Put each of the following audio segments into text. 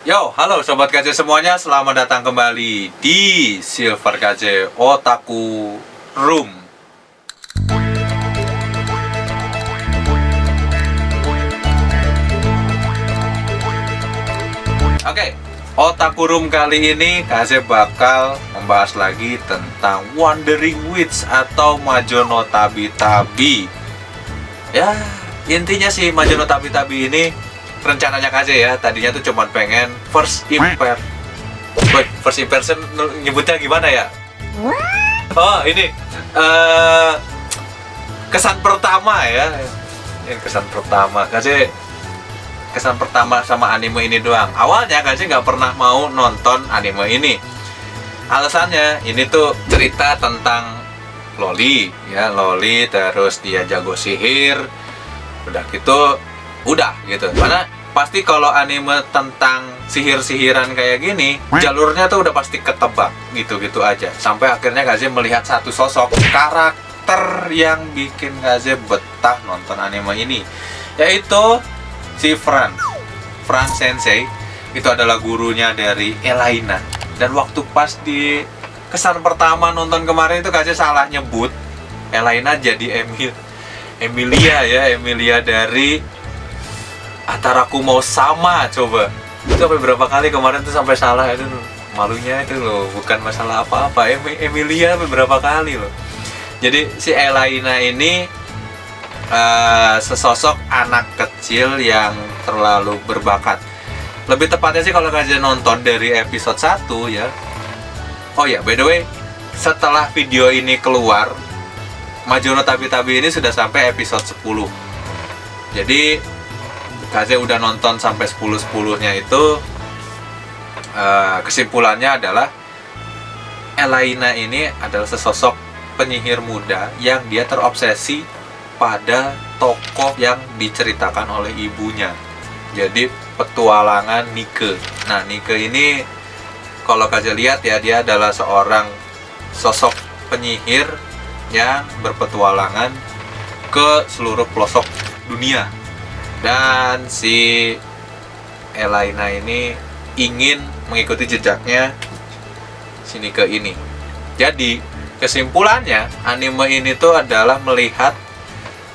Yo, halo Sobat KJ semuanya, selamat datang kembali di Silver KJ Otaku Room. Oke, Otaku Room kali ini KJ bakal membahas lagi tentang Wandering Witch atau Majono Tabi-Tabi. Ya, intinya sih Majono Tabi-Tabi ini rencananya KJ ya, tadinya tuh cuman pengen first impression nyebutnya gimana ya? Oh ini kesan pertama ya, ini kesan pertama KJ, kesan pertama sama anime ini doang. Awalnya KJ nggak pernah mau nonton anime ini. Alasannya ini tuh cerita tentang Loli ya, Loli terus dia jago sihir, udah gitu udah gitu. Karena pasti kalau anime tentang sihir-sihiran kayak gini, jalurnya tuh udah pasti ketebak gitu-gitu aja. Sampai akhirnya Kaze melihat satu sosok karakter yang bikin Kaze betah nonton anime ini, yaitu si Fran Sensei. Itu adalah gurunya dari Elaina. Dan waktu pas di kesan pertama nonton kemarin itu Kaze salah nyebut Elaina jadi Emilia ya, Emilia dari Ataraku Mau Sama. Coba itu sampai berapa kali kemarin tuh sampai salah, itu malunya itu loh, bukan masalah apa-apa. Emilia beberapa kali loh. Jadi si Elaina ini sesosok anak kecil yang terlalu berbakat. Lebih tepatnya sih kalau kalian nonton dari episode 1 ya. Oh ya, by the way, setelah video ini keluar, Majono Tabi-Tabi ini sudah sampai episode 10. Jadi Kaze udah nonton sampai 10-10-nya itu, kesimpulannya adalah Elaina ini adalah sesosok penyihir muda yang dia terobsesi pada tokoh yang diceritakan oleh ibunya. Jadi petualangan Nike. Nah, Nike ini kalau Kaze lihat ya, dia adalah seorang sosok penyihir yang berpetualangan ke seluruh pelosok dunia. Dan si Elaina ini ingin mengikuti jejaknya si Nike ini. Jadi kesimpulannya, anime ini tuh adalah melihat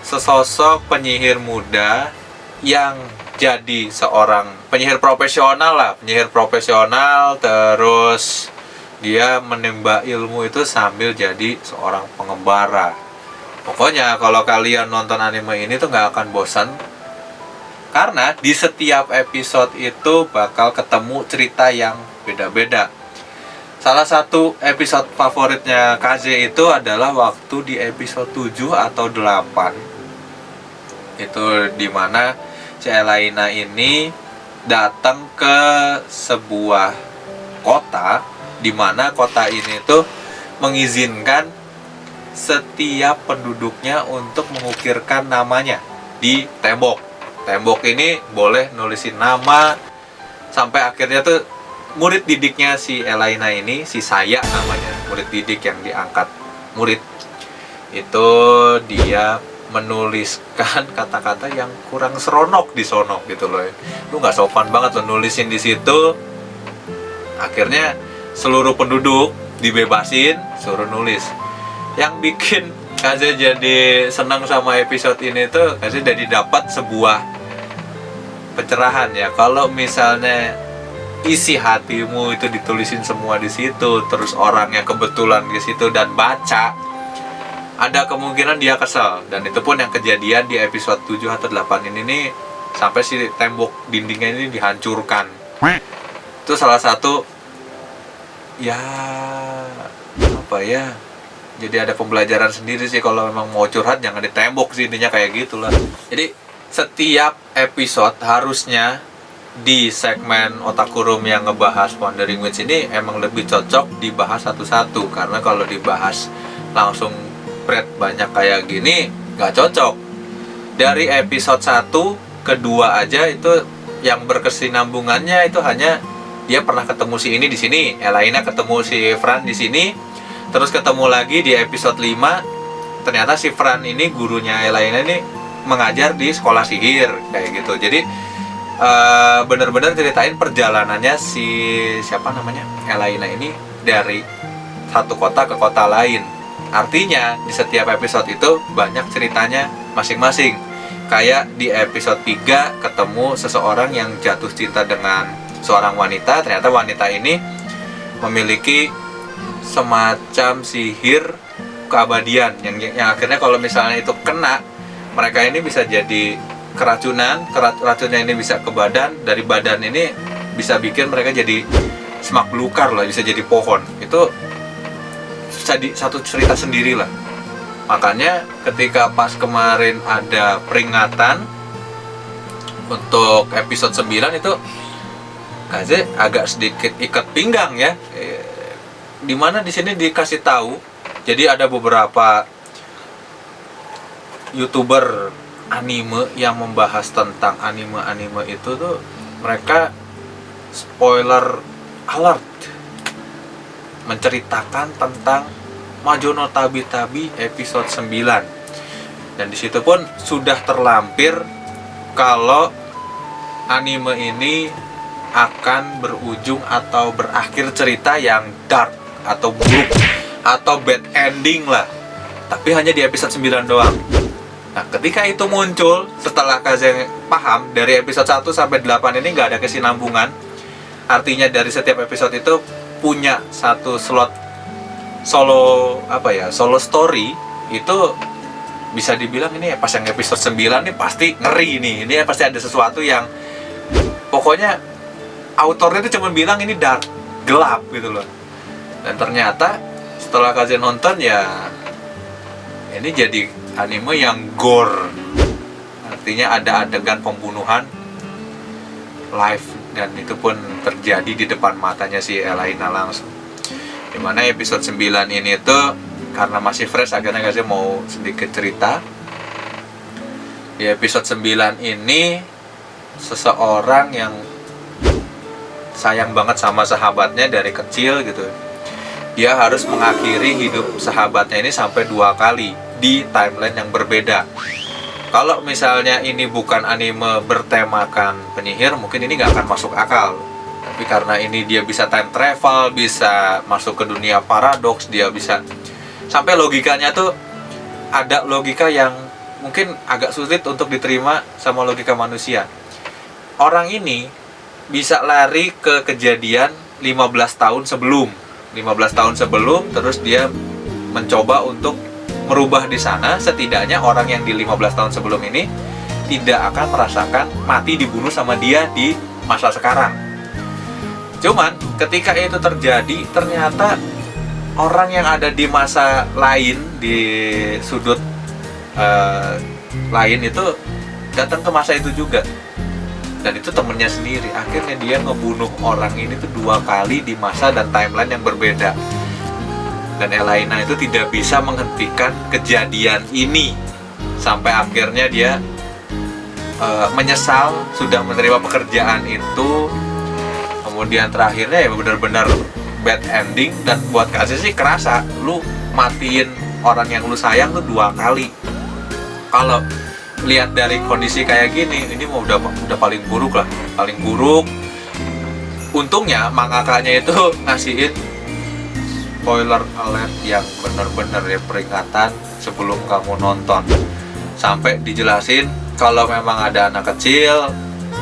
sesosok penyihir muda yang jadi seorang penyihir profesional lah, penyihir profesional, terus dia menimba ilmu itu sambil jadi seorang pengembara. Pokoknya kalau kalian nonton anime ini tuh nggak akan bosan, karena di setiap episode itu bakal ketemu cerita yang beda-beda. Salah satu episode favoritnya Kaze itu adalah waktu di episode 7 atau 8. Itu dimana si Elaina ini datang ke sebuah kota, dimana kota ini tuh mengizinkan setiap penduduknya untuk mengukirkan namanya di tembok. Tembok ini boleh nulisin nama. Sampai akhirnya tuh murid didiknya si Elaina ini, si Saya namanya, murid didik yang diangkat murid itu, dia menuliskan kata-kata yang kurang seronok di sono gitu loh. Lu nggak sopan banget lo nulisin di situ. Akhirnya seluruh penduduk dibebasin, suruh nulis. Yang bikin Kaze jadi senang sama episode ini tuh, Kaze jadi dapat sebuah pencerahan ya. Kalau misalnya isi hatimu itu ditulisin semua di situ, terus orang yang kebetulan di situ dan baca, ada kemungkinan dia kesel. Dan itu pun yang kejadian di episode 7 atau 8 ini nih, sampai si tembok dindingnya ini dihancurkan. Itu salah satu ya, apa ya, jadi ada pembelajaran sendiri sih. Kalau memang mau curhat jangan di tembok sih, intinya kayak gitulah. Jadi setiap episode harusnya di segmen Otaku Room yang ngebahas Wandering Witch ini emang lebih cocok dibahas satu-satu. Karena kalau dibahas langsung banyak kayak gini nggak cocok. Dari episode 1 ke 2 aja itu yang berkesinambungannya itu hanya dia pernah ketemu si ini di sini, Elaina ketemu si Fran di sini, terus ketemu lagi di episode 5. Ternyata si Fran ini gurunya Elaina ini mengajar di sekolah sihir kayak gitu. Jadi bener-bener ceritain perjalanannya si siapa namanya Elaina ini dari satu kota ke kota lain. Artinya di setiap episode itu banyak ceritanya masing-masing. Kayak di episode 3 ketemu seseorang yang jatuh cinta dengan seorang wanita. Ternyata wanita ini memiliki semacam sihir keabadian yang akhirnya kalau misalnya itu kena, mereka ini bisa jadi keracunan. Racunnya ini bisa ke badan, dari badan ini bisa bikin mereka jadi semak belukar lah, bisa jadi pohon. Itu jadi satu cerita sendiri lah. Makanya ketika pas kemarin ada peringatan untuk episode 9 itu Kaze agak sedikit ikat pinggang ya. Dimana di sini dikasih tahu, jadi ada beberapa YouTuber anime yang membahas tentang anime-anime itu tuh, mereka spoiler alert menceritakan tentang Majono Tabi-Tabi episode 9. Dan disitu pun sudah terlampir kalau anime ini akan berujung atau berakhir cerita yang dark atau buruk atau bad ending lah. Tapi hanya di episode 9 doang. Nah, ketika itu muncul, setelah Kaze paham dari episode 1 sampai 8 ini nggak ada kesinambungan. Artinya dari setiap episode itu punya satu slot solo story. Itu bisa dibilang ini pas yang episode 9 ini pasti ngeri nih. Ini pasti ada sesuatu yang pokoknya autornya itu cuma bilang ini dark, gelap gitu loh. Dan ternyata setelah Kaze nonton ya ini jadi anime yang gore. Artinya ada adegan pembunuhan live dan itu pun terjadi di depan matanya si Elaina langsung. Dimana episode 9 ini tuh karena masih fresh, akhirnya Kaze mau sedikit cerita. Di episode 9 ini seseorang yang sayang banget sama sahabatnya dari kecil gitu, dia harus mengakhiri hidup sahabatnya ini sampai 2 kali di timeline yang berbeda. Kalau misalnya ini bukan anime bertemakan penyihir, mungkin ini nggak akan masuk akal. Tapi karena ini dia bisa time travel, bisa masuk ke dunia paradoks, dia bisa sampai logikanya tuh ada logika yang mungkin agak sulit untuk diterima sama logika manusia. Orang ini bisa lari ke kejadian 15 tahun sebelum, terus dia mencoba untuk merubah di sana. Setidaknya orang yang di 15 tahun sebelum ini tidak akan merasakan mati dibunuh sama dia di masa sekarang. Cuman ketika itu terjadi, ternyata orang yang ada di masa lain, di sudut lain itu datang ke masa itu juga. Dan itu temennya sendiri. Akhirnya dia ngebunuh orang ini tuh 2 kali di masa dan timeline yang berbeda. Dan Elaina itu tidak bisa menghentikan kejadian ini. Sampai akhirnya dia menyesal sudah menerima pekerjaan itu. Kemudian terakhirnya ya benar-benar bad ending. Dan buat Kaze sih kerasa, lu matiin orang yang lu sayang tuh 2 kali. Kalau lihat dari kondisi kayak gini, ini mau udah paling buruk lah, paling buruk. Untungnya mangakanya itu ngasihin spoiler alert yang benar-benar ya, peringatan sebelum kamu nonton. Sampai dijelasin kalau memang ada anak kecil,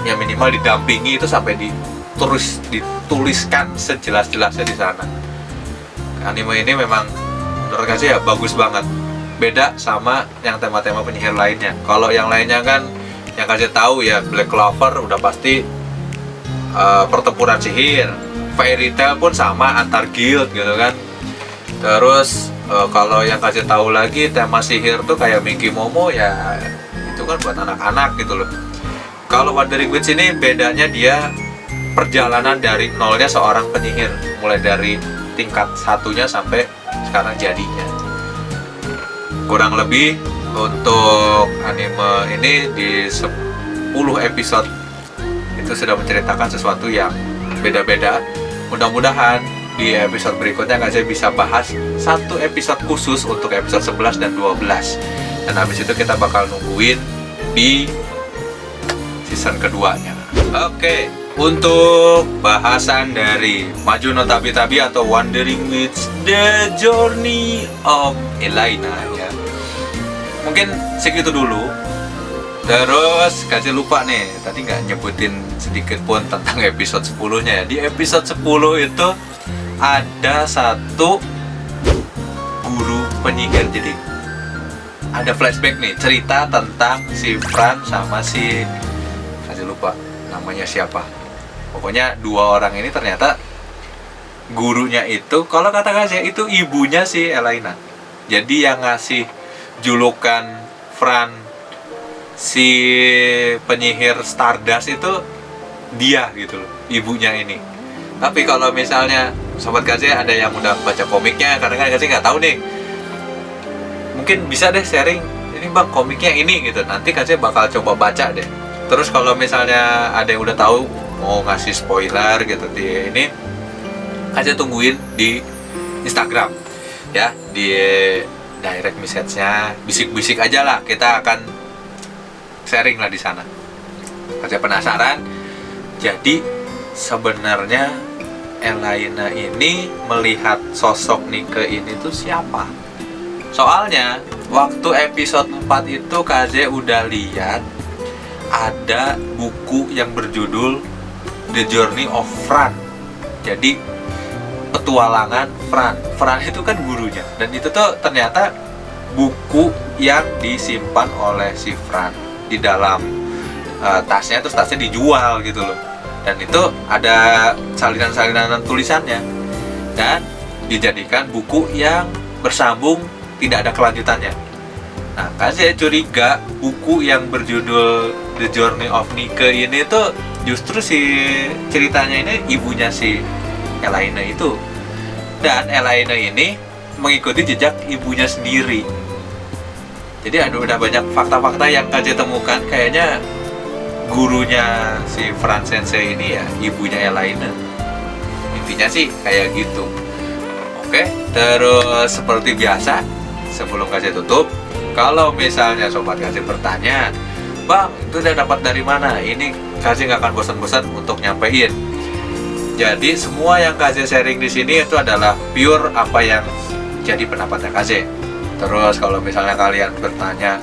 ya minimal didampingi, itu sampai dituliskan sejelas-jelasnya di sana. Anime ini memang menurut Kaze ya bagus banget. Beda sama yang tema-tema penyihir lainnya. Kalau yang lainnya kan yang Kaze tahu ya, Black Clover udah pasti pertempuran sihir. Fairy Tail pun sama, antar guild gitu kan. Terus kalau yang Kaze tahu lagi tema sihir tuh kayak Minky Momo, ya itu kan buat anak-anak gitu loh. Kalau Wuthering Witch ini bedanya dia perjalanan dari nolnya seorang penyihir, mulai dari tingkat 1-nya sampai sekarang jadinya. Kurang lebih untuk anime ini di 10 episode itu sudah menceritakan sesuatu yang beda-beda. Mudah-mudahan di episode berikutnya Kaze bisa bahas 1 episode khusus untuk episode 11 dan 12. Dan habis itu kita bakal nungguin di season keduanya. Oke, untuk bahasan dari Maju no Tabi-Tabi atau Wandering with the Journey of Elaina ya, mungkin segitu dulu. Terus kasih lupa nih, tadi nggak nyebutin sedikit pun tentang episode 10-nya ya. Di episode 10 itu ada satu guru penyihir, jadi ada flashback nih, cerita tentang si Fran sama si, kasih lupa namanya siapa. Pokoknya dua orang ini ternyata gurunya itu, kalau kata kasih itu ibunya si Elaina. Jadi yang ngasih julukan Fran si penyihir Stardust itu dia gitu loh, ibunya ini. Tapi kalau misalnya sobat kasih ada yang udah baca komiknya, karena kan kasih nggak tahu nih, mungkin bisa deh sharing, ini bang komiknya ini gitu, nanti kasih bakal coba baca deh. Terus kalau misalnya ada yang udah tahu mau ngasih spoiler gitu di ini, kasih tungguin di Instagram ya, di direct message-nya, bisik-bisik aja lah, kita akan sharing lah di sana. Aja penasaran. Jadi sebenarnya Elaina ini melihat sosok Nike ini tuh siapa? Soalnya waktu episode 4 itu Kaze udah lihat ada buku yang berjudul The Journey of Fran. Jadi petualangan Fran. Fran itu kan gurunya, dan itu tuh ternyata buku yang disimpan oleh si Fran di dalam tasnya, terus tasnya dijual gitu loh. Dan itu ada salinan-salinan tulisannya, dan dijadikan buku yang bersambung, tidak ada kelanjutannya. Nah, kan saya curiga buku yang berjudul The Journey of Nike ini tuh justru si ceritanya ini ibunya si Elaina itu. Dan Elaina ini mengikuti jejak ibunya sendiri. Jadi udah banyak fakta-fakta yang KJ temukan, kayaknya gurunya si Fran Sensei ini ya ibunya Elaina. Intinya sih kayak gitu. Oke, terus seperti biasa sebelum KJ tutup, kalau misalnya sobat KJ bertanya, bang itu udah dapat dari mana? Ini KJ nggak akan bosan-bosan untuk nyampein. Jadi semua yang KJ sharing di sini itu adalah pure apa yang jadi pendapatnya KJ. Terus kalau misalnya kalian bertanya,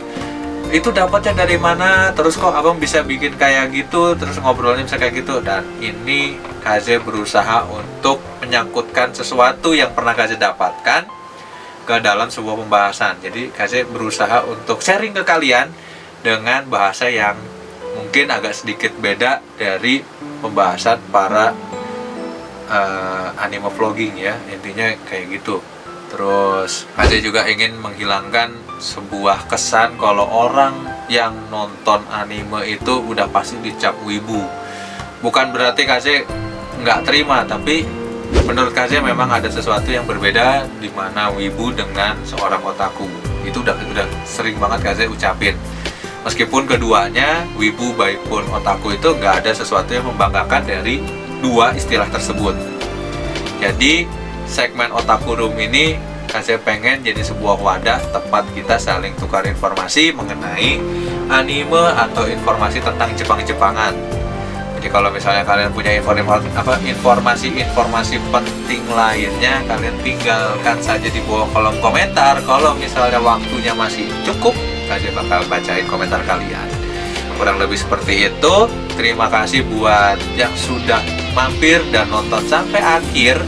itu dapatnya dari mana? Terus kok abang bisa bikin kayak gitu? Terus ngobrolnya bisa kayak gitu? Dan ini KZ berusaha untuk menyangkutkan sesuatu yang pernah KZ dapatkan ke dalam sebuah pembahasan. Jadi KZ berusaha untuk sharing ke kalian dengan bahasa yang mungkin agak sedikit beda dari pembahasan para anime vlogging ya. Intinya kayak gitu. Terus KJ juga ingin menghilangkan sebuah kesan kalau orang yang nonton anime itu udah pasti dicap wibu. Bukan berarti KJ nggak terima, tapi menurut KJ memang ada sesuatu yang berbeda di mana wibu dengan seorang otaku. Itu udah sering banget KJ ucapin. Meskipun keduanya, wibu baikpun otaku, itu nggak ada sesuatu yang membanggakan dari dua istilah tersebut. Jadi segmen Otaku Room ini saya pengen jadi sebuah wadah tempat kita saling tukar informasi mengenai anime atau informasi tentang Jepang-Jepangan. Jadi kalau misalnya kalian punya informasi-informasi penting lainnya, kalian tinggalkan saja di bawah kolom komentar. Kalau misalnya waktunya masih cukup, saya bakal bacain komentar kalian. Kurang lebih seperti itu. Terima kasih buat yang sudah mampir dan nonton sampai akhir.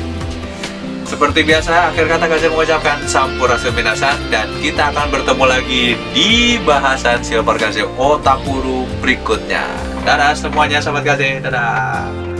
Seperti biasa, akhir kata saya mengucapkan Sampurasun Minasan, dan kita akan bertemu lagi di bahasan Silver Kaze Otakuru berikutnya. Dadah semuanya, sahabat Kaze. Dadah.